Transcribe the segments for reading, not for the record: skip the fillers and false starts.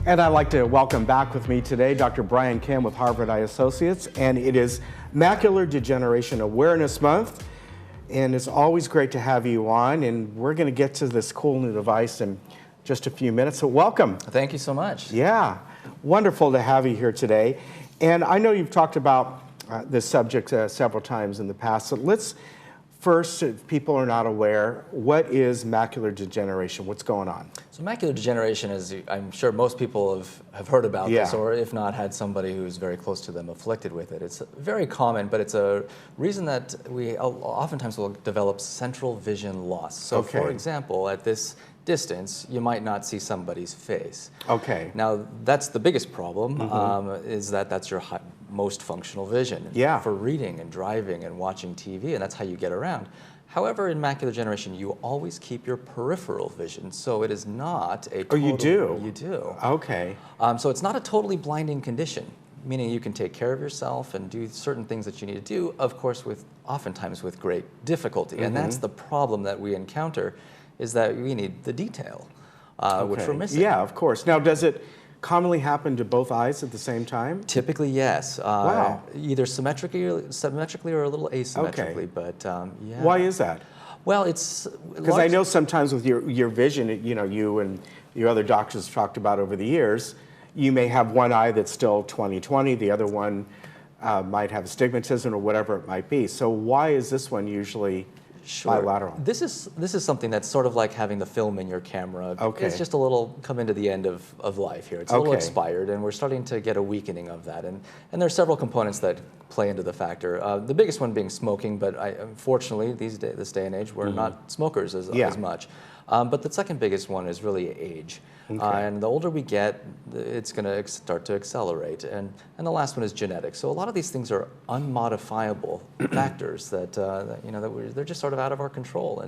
And I'd like to welcome back with me today Dr. Brian Kim with Harvard Eye Associates, and it is Macular Degeneration Awareness Month, and it's always great to have you on, and we're going to get to this cool new device in just a few minutes, so welcome. Thank you so much. Yeah, wonderful to have you here today. And I know you've talked about this subject several times in the past, so let's first, if people are not aware, what is macular degeneration? What's going on? So macular degeneration is, I'm sure most people have heard about this, or if not, had somebody who's very close to them afflicted with it. It's very common, but it's a reason that we oftentimes will develop central vision loss. So for example, at this distance, you might not see somebody's face. Okay. Now, that's the biggest problem, is that that's your most functional vision for reading and driving and watching TV, and that's how you get around. However, in macular degeneration, you always keep your peripheral vision, so it is not a total... Oh, you do? You do. Okay. So it's not a totally blinding condition, meaning you can take care of yourself and do certain things that you need to do, of course, oftentimes with great difficulty. And that's the problem that we encounter, is that we need the detail, which we're missing. Yeah, of course. Now, does it commonly happen to both eyes at the same time? Typically, yes. Wow. Either symmetrically or a little asymmetrically, but yeah. Why is that? Well, it's... Because I know sometimes with your vision, you know, you and your other doctors have talked about over the years, you may have one eye that's still 20/20, the other one might have astigmatism or whatever it might be. So why is this one usually bilateral? This is something that's sort of like having the film in your camera. It's just a little come into the end of life here. It's a little expired, and we're starting to get a weakening of that. And there are several components that play into the factor. The biggest one being smoking, but unfortunately, this day and age, we're not smokers as much. But the second biggest one is really age. And the older we get, it's going to start to accelerate. And the last one is genetics. So a lot of these things are unmodifiable factors that, they're just sort of out of our control,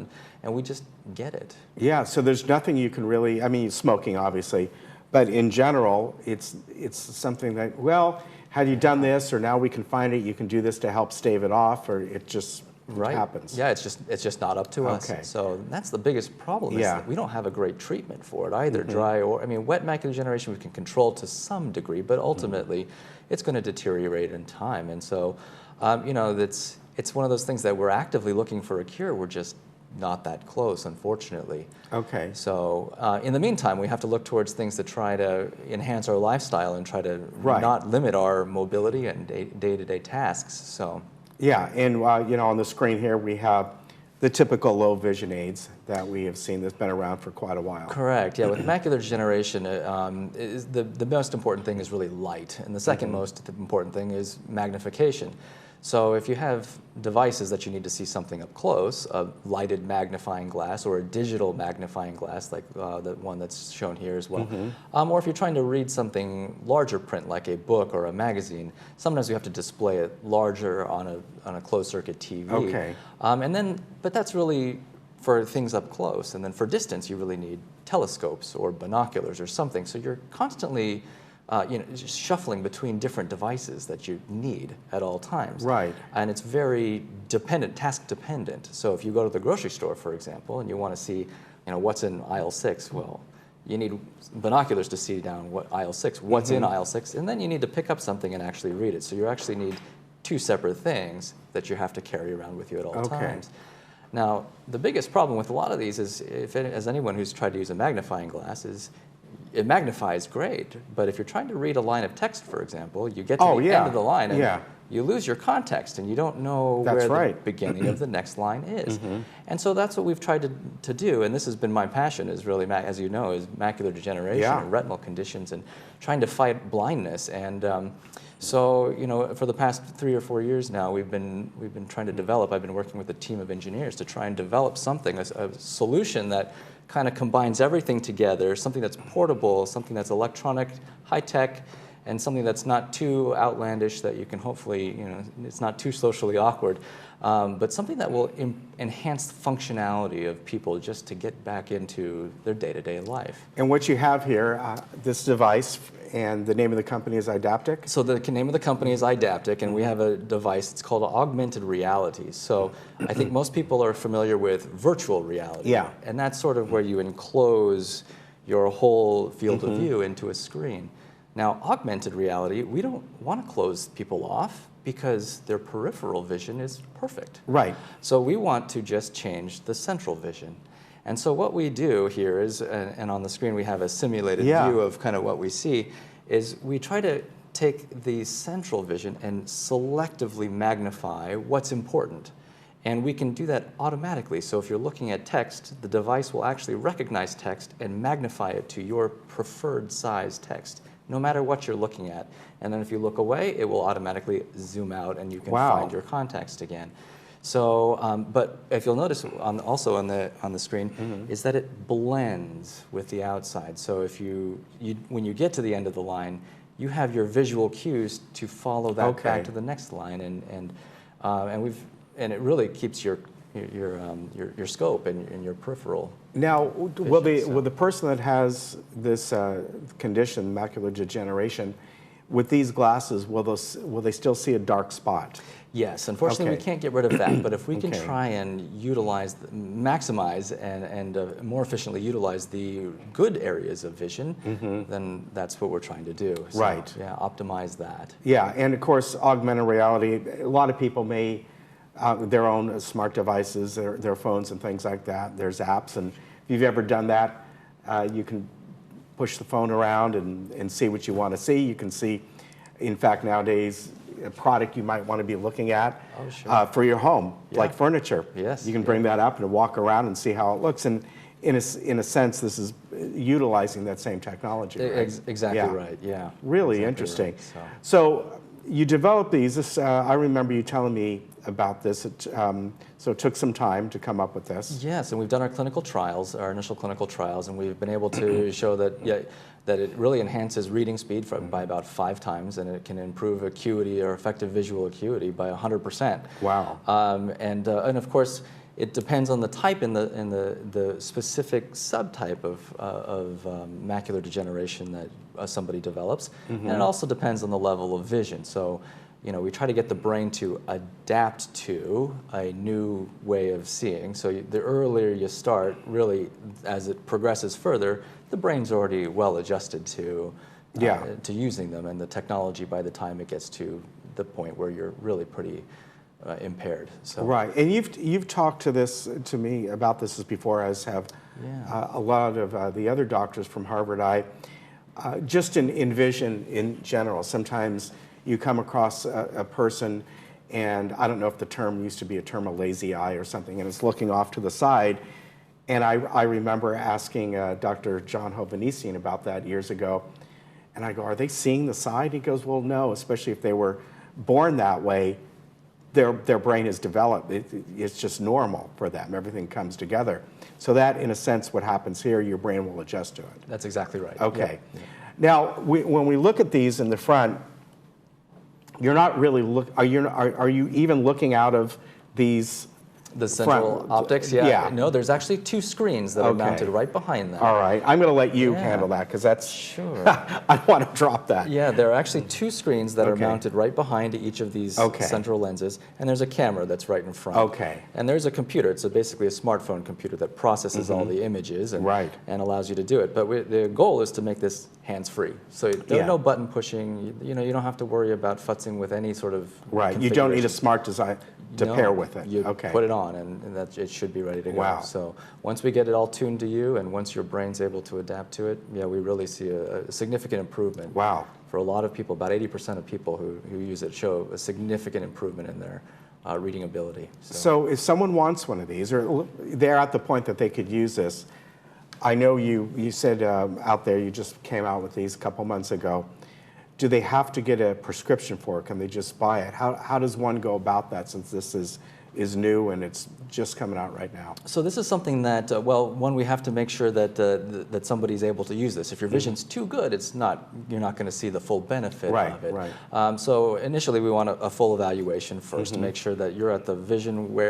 and we just get it. Yeah, so there's nothing you can really, I mean, smoking obviously, but in general, it's something that, well, had you done this, or now we can find it, you can do this to help stave it off, or it just happens. Yeah, it's just not up to us. So that's the biggest problem, is that we don't have a great treatment for it, either dry or, I mean, wet macular degeneration we can control to some degree, but ultimately it's going to deteriorate in time. And so, it's one of those things that we're actively looking for a cure. We're just not that close, unfortunately. So in the meantime, we have to look towards things that try to enhance our lifestyle and try to not limit our mobility and day-to-day tasks. So. Yeah, and on the screen here we have the typical low vision aids that we have seen that's been around for quite a while. Correct, yeah. With macular degeneration, the most important thing is really light, and the second most important thing is magnification. So if you have devices that you need to see something up close, a lighted magnifying glass or a digital magnifying glass, like the one that's shown here as well, or if you're trying to read something larger print like a book or a magazine, sometimes you have to display it larger on a closed-circuit TV. But that's really for things up close, and then for distance you really need telescopes or binoculars or something. So you're constantly just shuffling between different devices that you need at all times. And it's very task dependent. So if you go to the grocery store, for example, and you want to see, what's in aisle 6, well, you need binoculars to see down aisle 6, what's in aisle 6, and then you need to pick up something and actually read it. So you actually need two separate things that you have to carry around with you at all times. Now, the biggest problem with a lot of these is, as anyone who's tried to use a magnifying glass, is it magnifies great, but if you're trying to read a line of text, for example, you get to the end of the line and you lose your context and you don't know where the beginning of the next line is. And so that's what we've tried to do, and this has been my passion, is really, as you know, is macular degeneration and retinal conditions and trying to fight blindness. And so, for the past 3 or 4 years now, we've been trying to develop, I've been working with a team of engineers to try and develop something, a solution that kind of combines everything together, something that's portable, something that's electronic, high-tech, and something that's not too outlandish, that you can hopefully, it's not too socially awkward, but something that will enhance the functionality of people just to get back into their day-to-day life. And what you have here, this device, and the name of the company is Idaptic? So the name of the company is Idaptic, and we have a device, it's called Augmented Reality. So I think most people are familiar with virtual reality. And that's sort of where you enclose your whole field of view into a screen. Now, augmented reality, we don't want to close people off because their peripheral vision is perfect. Right. So we want to just change the central vision. And so what we do here is, and on the screen we have a simulated view of kind of what we see, is we try to take the central vision and selectively magnify what's important. And we can do that automatically. So if you're looking at text, the device will actually recognize text and magnify it to your preferred size text, no matter what you're looking at. And then if you look away, it will automatically zoom out and you can find your context again. So, but if you'll notice also on the screen, is that it blends with the outside. So if when you get to the end of the line, you have your visual cues to follow that back to the next line, and it really keeps your scope and your peripheral. Now, vision, will the person that has this condition, macular degeneration, with these glasses, will they still see a dark spot? Yes, unfortunately we can't get rid of that, but if we can try and maximize and more efficiently utilize the good areas of vision, then that's what we're trying to do. So, right. Yeah, optimize that. Yeah, and of course, augmented reality, a lot of people may, their own smart devices, their phones and things like that, there's apps, and if you've ever done that, you can push the phone around and see what you want to see. You can see, in fact, nowadays, a product you might want to be looking at for your home, like furniture. Yes. You can bring that up and walk around and see how it looks. And in a sense, this is utilizing that same technology. Right? Exactly right, yeah. Really interesting. Right, so you developed these. I remember you telling me about this. So it took some time to come up with this. Yes, and we've done our clinical trials, our initial clinical trials, and we've been able to show that that it really enhances reading speed by about 5 times, and it can improve acuity or effective visual acuity by 100%. Wow. And of course, it depends on the type and the specific subtype of macular degeneration that somebody develops, and it also depends on the level of vision. So, you know, we try to get the brain to adapt to a new way of seeing. So the earlier you start, really, as it progresses further, the brain's already well adjusted to using them, and the technology by the time it gets to the point where you're really pretty impaired. So. Right, and you've talked to me about this before, as have a lot of the other doctors from Harvard. Just in vision in general, sometimes you come across a person, and I don't know if the term used to be a term, a lazy eye or something, and it's looking off to the side. And I remember asking Dr. John Hovannisian about that years ago, and I go, are they seeing the side? He goes, well, no, especially if they were born that way, their brain is developed. It's just normal for them. Everything comes together. So that, in a sense, what happens here, your brain will adjust to it. That's exactly right. Okay. Yeah. Now, when we look at these in the front, you're not really are you even looking out of these? The central optics, No, there's actually 2 screens that are mounted right behind them. All right, I'm going to let you handle that, because that's sure. I want to drop that. Yeah, there are actually 2 screens that are mounted right behind each of these central lenses, and there's a camera that's right in front. Okay. And there's a computer. It's basically a smartphone computer that processes all the images and allows you to do it. But the goal is to make this hands-free. So there's no button pushing. You know, you don't have to worry about futzing with any sort of You don't need a smart design to pair with it. You put it on, and it should be ready to go. Wow. So once we get it all tuned to you, and once your brain's able to adapt to it, we really see a significant improvement. Wow. For a lot of people, about 80% of people who use it show a significant improvement in their reading ability. So if someone wants one of these, or they're at the point that they could use this, I know you said out there you just came out with these a couple months ago. Do they have to get a prescription for it? Can they just buy it? How does one go about that, since this is new and it's just coming out right now? So this is something that, one, we have to make sure that that somebody's able to use this. If your vision's too good, you're not going to see the full benefit of it. Right. So initially, we want a full evaluation first to make sure that you're at the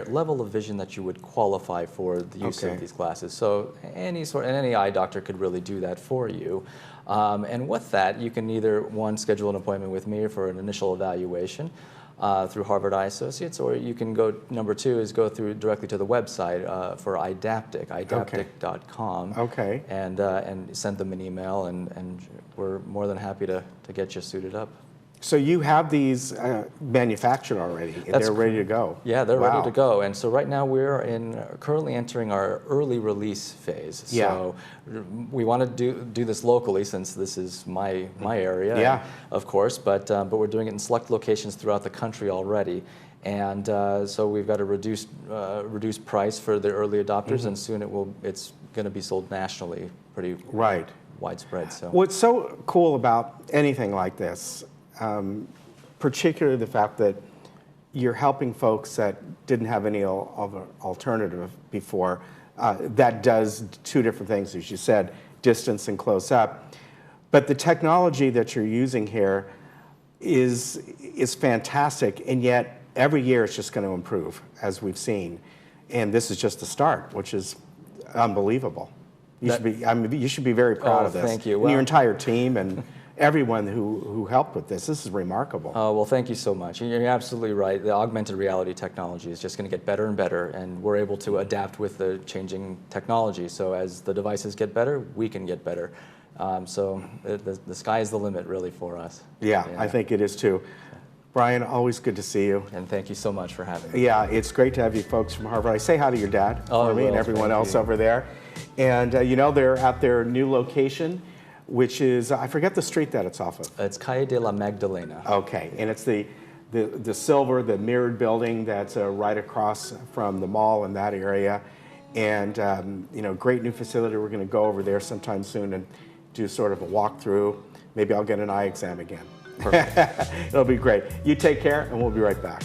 level of vision that you would qualify for the use of these glasses. So any eye doctor could really do that for you. And with that, you can either, 1, schedule an appointment with me for an initial evaluation, through Harvard Eye Associates, or you can go, number two is go through directly to the website for Idaptic, idaptic.com. Okay. And send them an email, and we're more than happy to get you suited up. So you have these manufactured already. They're ready to go. Yeah, they're ready Wow. to go. And so right now we're currently entering our early release phase. Yeah. So we want to do this locally, since this is my area, Yeah. of course. But we're doing it in select locations throughout the country already. And so we've got a reduced price for the early adopters, and soon it's going to be sold nationally, pretty Right. widespread. So What's so cool about anything like this, particularly the fact that you're helping folks that didn't have any other alternative before, that does two different things, as you said, distance and close up. But the technology that you're using here is fantastic, and yet every year it's just going to improve, as we've seen. And this is just the start, which is unbelievable. You should be very proud of this. Thank you. And your entire team and everyone who helped with this. This is remarkable. Oh, well, thank you so much. You're absolutely right. The augmented reality technology is just going to get better and better, and we're able to adapt with the changing technology. So as the devices get better, we can get better. So the sky is the limit, really, for us. Yeah, I think it is too. Brian, always good to see you. And thank you so much for having me. Yeah, it's great to have you folks from Harvard. I say hi to your dad Oh, for me and everyone else over there. And you know, they're at their new location, which is, I forget the street that it's off of. It's Calle de la Magdalena. Okay, and it's the silver, the mirrored building that's right across from the mall in that area. And you know, great new facility. We're going to go over there sometime soon and do sort of a walkthrough. Maybe I'll get an eye exam again. Perfect. It'll be great. You take care, and we'll be right back.